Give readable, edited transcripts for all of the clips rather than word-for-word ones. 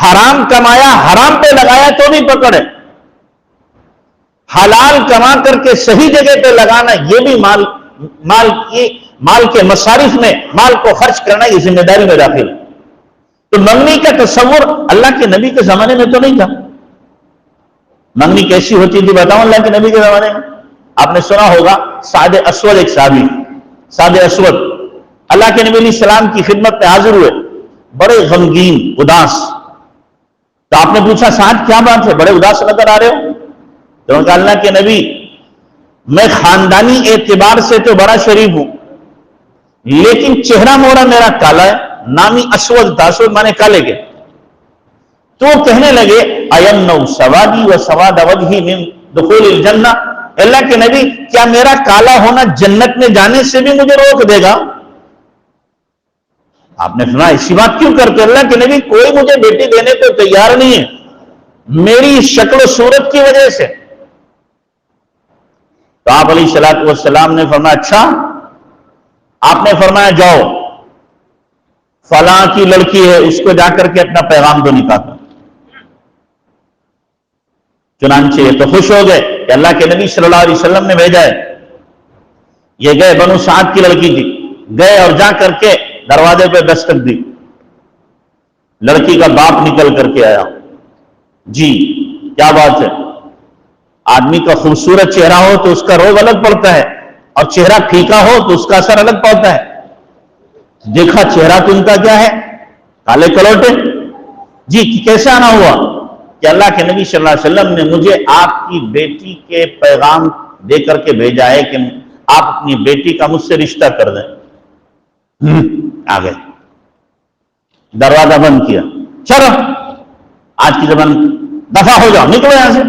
حرام کمایا حرام پہ لگایا تو بھی پکڑ ہے، حلال کما کر کے صحیح جگہ پہ لگانا یہ بھی مال کے مصارف میں مال کو خرچ کرنا یہ ذمہ داری میں داخل ہے۔ تو منگنی کا تصور اللہ کے نبی کے زمانے میں تو نہیں تھا۔ منگنی کیسی ہوتی تھی بتاؤں اللہ کے نبی کے زمانے میں؟ آپ نے سنا ہوگا سعد اسود، ایک صحابی سعد اسود اللہ کے نبی علیہ السلام کی خدمت میں حاضر ہوئے، بڑے غمگین اداس۔ تو آپ نے پوچھا سعد کیا بات ہے، بڑے اداس نظر آ رہے ہو؟ تو انہوں نے کہا اللہ کے نبی میں خاندانی اعتبار سے تو بڑا شریف ہوں، لیکن چہرہ مورا میرا کالا ہے، نامی اسود تھا، اسود مانے کالے کے۔ تو وہ کہنے لگے ایمنع سوادی و سواد وجہی من دخول الجنہ، اللہ کے نبی کیا میرا کالا ہونا جنت میں جانے سے بھی مجھے روک دے گا؟ آپ نے فرمایا ایسی بات کیوں کرتے؟ اللہ کے نبی کوئی مجھے بیٹی دینے کو تیار نہیں ہے میری شکل و صورت کی وجہ سے۔ تو آپ علیہ الصلوۃ والسلام نے فرمایا اچھا؟ آپ نے فرمایا جاؤ فلاں کی لڑکی ہے اس کو جا کر کے اپنا پیغام دو نکاح کا۔ چنانچہ یہ تو خوش ہو گئے کہ اللہ کے نبی صلی اللہ علیہ وسلم نے بھیجا ہے۔ یہ گئے، بنو سعد کی لڑکی تھی، گئے اور جا کر کے دروازے پہ دستک دی۔ لڑکی کا باپ نکل کر کے آیا، جی کیا بات ہے؟ آدمی کا خوبصورت چہرہ ہو تو اس کا روگ الگ پڑتا ہے، اور چہرہ پھیکا ہو تو اس کا اثر الگ پڑتا ہے۔ دیکھا چہرہ تو ان کا کیا ہے، کالے کلوٹے۔ جی کیسے آنا ہوا؟ کہ اللہ کے نبی صلی اللہ علیہ وسلم نے مجھے آپ کی بیٹی کے پیغام دے کر کے بھیجا ہے کہ آپ اپنی بیٹی کا مجھ سے رشتہ کر دیں۔ آ گئے، دروازہ بند کیا، چلو آج کی زبان دفع ہو جاؤ، نکلو یہاں سے۔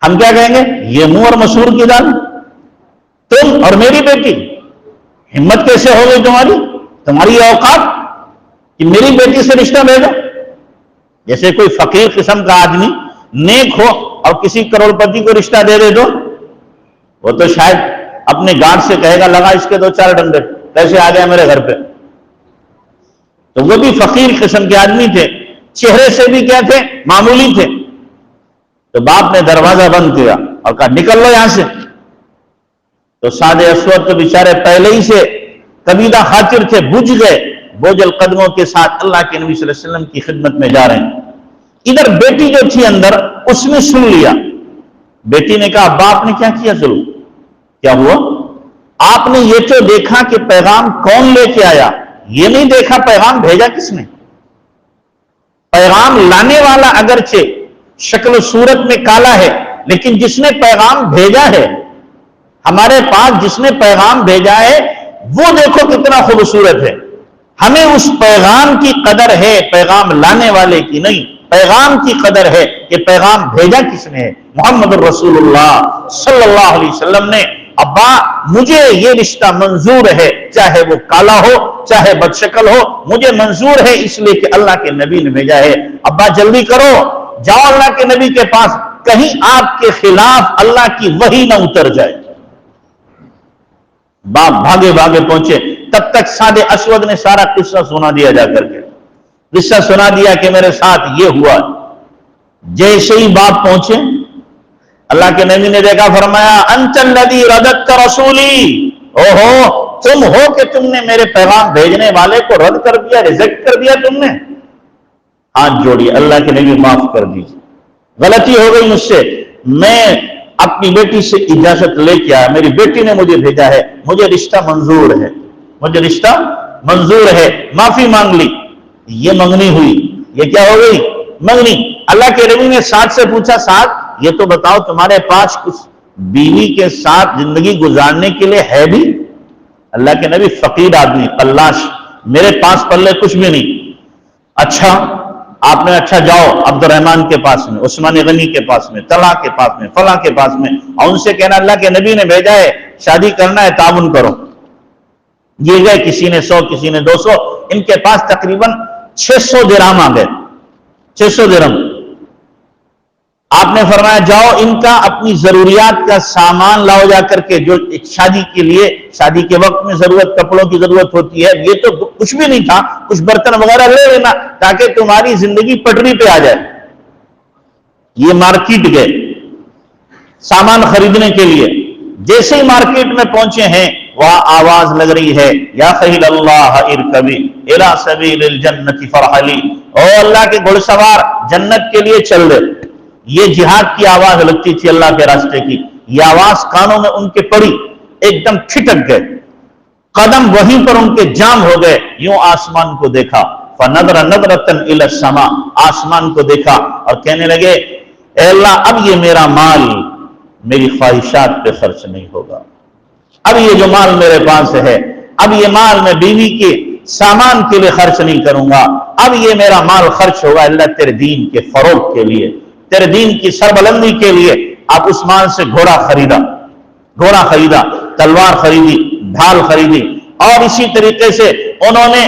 ہم کیا کہیں گے؟ یہ منہ اور مسور کی دال، تم اور میری بیٹی، ہمت کیسے ہو گئی تمہاری یہ اوقات کہ میری بیٹی سے رشتہ بھیجو؟ جیسے کوئی فقیر قسم کا آدمی نیک ہو اور کسی کروڑ پتی کو رشتہ دے دے تو وہ تو شاید اپنے گارڈ سے کہے گا لگا اس کے 2-4 ڈنڈے، کیسے آ گیا میرے گھر پہ؟ تو وہ بھی فقیر قسم کے آدمی تھے، چہرے سے بھی کیا تھے؟ معمولی تھے۔ تو باپ نے دروازہ بند کیا اور کہا نکل لو یہاں سے۔ تو سعد اسود تو بیچارے پہلے ہی سے کبیدہ خاطر تھے، بجھ گئے، بوجھل قدموں کے ساتھ اللہ کے نبی صلی اللہ علیہ وسلم کی خدمت میں جا رہے ہیں۔ ادھر بیٹی جو تھی اندر، اس نے سن لیا۔ بیٹی نے کہا ابا آپ نے کیا کیا؟ ضرور کیا ہوا؟ آپ نے یہ تو دیکھا کہ پیغام کون لے کے آیا، یہ نہیں دیکھا پیغام بھیجا کس نے۔ پیغام لانے والا اگرچہ شکل و صورت میں کالا ہے، لیکن جس نے پیغام بھیجا ہے ہمارے پاس، جس نے پیغام بھیجا ہے وہ دیکھو کتنا خوبصورت ہے۔ ہمیں اس پیغام کی قدر ہے، پیغام لانے والے کی نہیں۔ پیغام کی قدر ہے کہ پیغام بھیجا کس نے ہے، محمد رسول اللہ صلی اللہ علیہ وسلم نے۔ ابا مجھے یہ رشتہ منظور ہے، چاہے وہ کالا ہو چاہے بدشکل ہو، مجھے منظور ہے اس لیے کہ اللہ کے نبی نے بھیجا ہے۔ ابا جلدی کرو، جاؤ اللہ کے نبی کے پاس، کہیں آپ کے خلاف اللہ کی وحی نہ اتر جائے۔ باپ بھاگے بھاگے پہنچے، تب تک سعد اسود نے سارا قصہ سنا دیا، جا کر کے قصہ سنا دیا کہ میرے ساتھ یہ ہوا۔ جیسے ہی باپ پہنچے، اللہ کے نبی نے دیکھا، فرمایا انت الذی رددت رسولی، اوہو تم ہو کہ تم نے میرے پیغام بھیجنے والے کو رد کر دیا، ریجیکٹ کر دیا تم نے۔ ہاتھ جوڑی، اللہ کے نبی معاف کر دیجیے، غلطی ہو گئی مجھ سے، میں اپنی بیٹی سے اجازت لے کے آیا، میری بیٹی نے مجھے بھیجا ہے، مجھے رشتہ منظور ہے، مجھے رشتہ منظور ہے، معافی مانگ لی۔ یہ منگنی ہوئی، یہ کیا ہو گئی؟ منگنی۔ اللہ کے نبی نے سعد سے پوچھا سعد یہ تو بتاؤ تمہارے پاس کچھ بیوی کے ساتھ زندگی گزارنے کے لیے ہے بھی؟ اللہ کے نبی فقیر آدمی، قلاش، میرے پاس پلے کچھ بھی نہیں۔ اچھا آپ نے اچھا جاؤ عبد الرحمن کے پاس میں، عثمان غنی کے پاس میں، طلحہ کے پاس میں، فلاں کے پاس میں، اور ان سے کہنا اللہ کے نبی نے بھیجا ہے، شادی کرنا ہے، تعاون کرو۔ یہ گئے، کسی نے 100 کسی نے 200، ان کے پاس تقریباً 600 درہم آ گئے، 600 درہم۔ آپ نے فرمایا جاؤ ان کا اپنی ضروریات کا سامان لاؤ جا کر کے، جو ایک شادی کے لیے، شادی کے وقت میں ضرورت، کپڑوں کی ضرورت ہوتی ہے، یہ تو کچھ بھی نہیں تھا، کچھ برتن وغیرہ لے لینا تاکہ تمہاری زندگی پٹری پہ آ جائے۔ یہ مارکیٹ گئے سامان خریدنے کے لیے، جیسے ہی مارکیٹ میں پہنچے ہیں وہاں آواز لگ رہی ہے یا خیل اللہ ارکبی الی سبیل الجنت فرحلی، او اللہ کے گھڑ سوار جنت کے لیے چل دے۔ یہ جہاد کی آواز لگتی تھی اللہ کے راستے کی، یہ آواز کانوں میں ان کے پڑی، ایک دم ٹھٹک گئے، قدم وہیں پر ان کے جام ہو گئے، یوں آسمان کو دیکھا، فنظر نظرۃ الی السماء، آسمان کو دیکھا اور کہنے لگے اے اللہ اب یہ میرا مال میری خواہشات پہ خرچ نہیں ہوگا، اب یہ جو مال میرے پاس ہے، اب یہ مال میں بیوی کے سامان کے لیے خرچ نہیں کروں گا، اب یہ میرا مال خرچ ہوگا اللہ تیرے دین کے فروغ کے لیے، تیرے دین کی سربلندی کے لیے۔ آپ اس مال سے گھوڑا خریدا، تلوار خریدی، ڈھال خریدی، اور اسی طریقے سے انہوں نے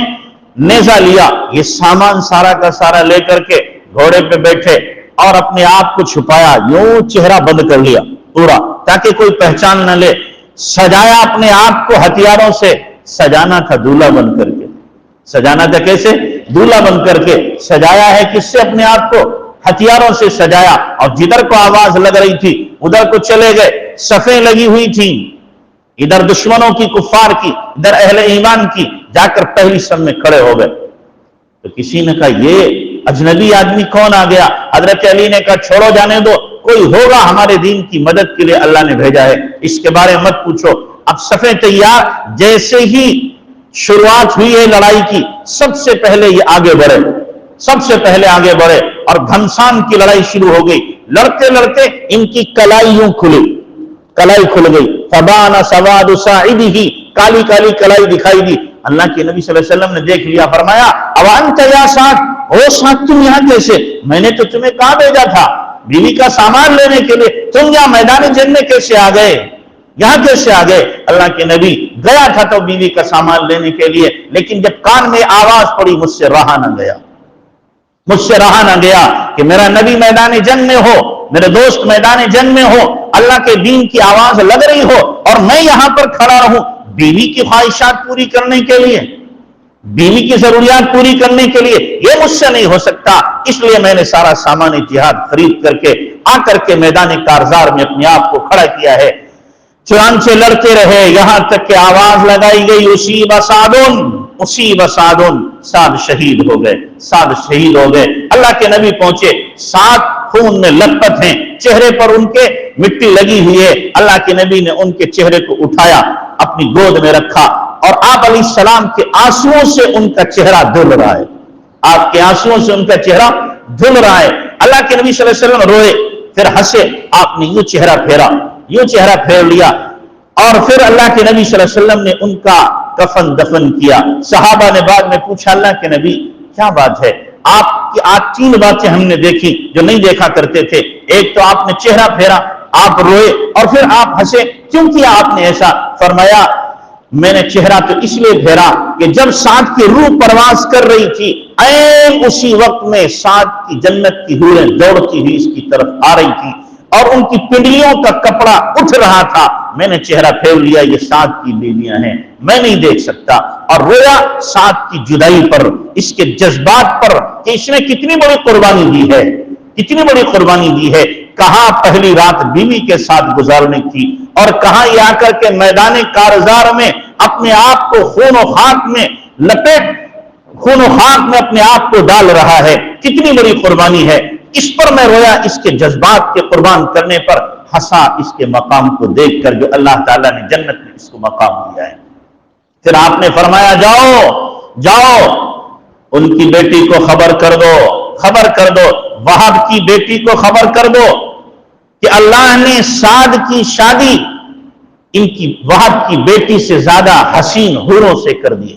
نیزہ لیا، یہ سامان سارا کا سارا لے کر کے گھوڑے پہ بیٹھے اور اپنے آپ کو چھپایا، یوں چہرہ بند کر لیا پورا تاکہ کوئی پہچان نہ لے، سجایا اپنے آپ کو ہتھیاروں سے، سجانا تھا دولہا بن کر کے، سجانا تھا کیسے؟ دولہا بن کر کے سجایا ہے، کس سے؟ اپنے آپ کو ہتھیاروں سے سجایا، اور جدھر کو آواز لگ رہی تھی ادھر کو چلے گئے، صفیں لگی ہوئی تھیں، ادھر دشمنوں کی، کفار کی، ادھر اہل ایمان کی، جا کر پہلی صف میں کھڑے ہو گئے۔ تو کسی نے کہا یہ اجنبی آدمی کون آ گیا؟ حضرت علی نے کہا چھوڑو جانے دو، کوئی ہوگا ہمارے دین کی مدد کے لیے اللہ نے بھیجا ہے، اس کے بارے میں مت پوچھو۔ اب صفیں تیار، جیسے ہی شروعات ہوئی ہے لڑائی کی، سب سے پہلے یہ آگے بڑھے اور گھمسان کی لڑائی شروع ہو گئی، لڑتے لڑتے ان کی کلائی یوں کلائی کھل گئی، فبان سواد صاحبہ، کالی کالی کلائی دکھائی دی۔ اللہ کے نبی صلی اللہ علیہ وسلم نے دیکھ لیا، فرمایا اوانت یا سعد، او سعد تم یہاں کیسے؟ میں نے تو تمہیں کہاں بھیجا تھا بیوی کا سامان لینے کے لیے، تم یہاں میدان جنگ میں کیسے آ گئے؟ یہاں کیسے آ گئے؟ اللہ کے نبی گیا تھا تو بیوی کا سامان لینے کے لیے، لیکن جب کان میں آواز پڑی مجھ سے رہا نہ گیا کہ میرا نبی میدان جنگ میں ہو، میرے دوست میدان جنگ میں ہو، اللہ کے دین کی آواز لگ رہی ہو اور میں یہاں پر کھڑا رہوں بیوی کی خواہشات پوری کرنے کے لیے، بیوی کی ضروریات پوری کرنے کے لیے، یہ مجھ سے نہیں ہو سکتا۔ اس لیے میں نے سارا سامان جہاد خرید کر کے آ کر کے میدان کارزار میں اپنے آپ کو کھڑا کیا ہے۔ چنانچہ لڑتے رہے یہاں تک کہ آواز لگائی گئی اصیب سعد، سعد شہید ہو گئے۔ اللہ کے نبی پہنچے، سعد خون میں لت پت ہیں، چہرے پر ان کے مٹی لگی ہوئی ہے۔ اللہ کے نبی نے ان کے چہرے کو اٹھایا، اپنی گود میں رکھا، اور آپ علیہ السلام کے آنسوؤں سے ان کا چہرہ دھل رہا ہے، آپ کے آنسوؤں سے ان کا چہرہ دھل رہا ہے۔ اللہ کے نبی صلی اللہ علیہ وسلم روئے، پھر ہنسے، آپ نے یوں چہرہ پھیر لیا، اور پھر اللہ کے نبی صلی اللہ علیہ وسلم نے ان کا کفن دفن کیا۔ صحابہ نے بعد میں پوچھا اللہ کے نبی کیا بات ہے؟ آپ کی آج 3 باتیں ہم نے دیکھی جو نہیں دیکھا کرتے تھے، ایک تو آپ نے چہرہ پھیرا، آپ روئے، اور پھر آپ ہنسے، کیوں کیا آپ نے ایسا؟ فرمایا میں نے چہرہ تو اس لیے پھیرا کہ جب سعد کی روح پرواز کر رہی تھی، عین اسی وقت میں سعد کی جنت کی حوریں دوڑتی ہوئی اس کی طرف آ رہی تھی اور ان کی پنڈلیوں کا کپڑا اٹھ رہا تھا، میں نے چہرہ پھیر لیا، یہ سعد کی بیویاں ہیں، میں نہیں دیکھ سکتا، اور رویا سعد کی جدائی پر، اس کے جذبات پر کہ اس نے کتنی بڑی قربانی دی ہے، کہاں پہلی رات بیوی کے ساتھ گزارنے کی، اور کہاں یہ آ کر کے میدان کارزار میں اپنے آپ کو خون و خاک میں اپنے آپ کو ڈال رہا ہے، کتنی بڑی قربانی ہے۔ اس پر میں رویا، اس کے جذبات کے قربان کرنے پر ہنسا، اس کے مقام کو دیکھ کر جو اللہ تعالیٰ نے جنت میں اس کو مقام دیا ہے۔ پھر آپ نے فرمایا جاؤ ان کی بیٹی کو خبر کر دو، وہب کی بیٹی کو خبر کر دو کہ اللہ نے سعد کی شادی وہب کی بیٹی سے زیادہ حسین حوروں سے کر دی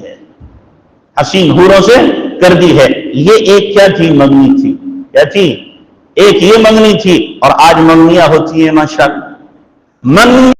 ہے۔ یہ ایک کیا تھی؟ منگنی تھی، کیا تھی؟ ایک یہ منگنی تھی، اور آج منگنیاں ہوتی ہیں ماشاءاللہ، منگنی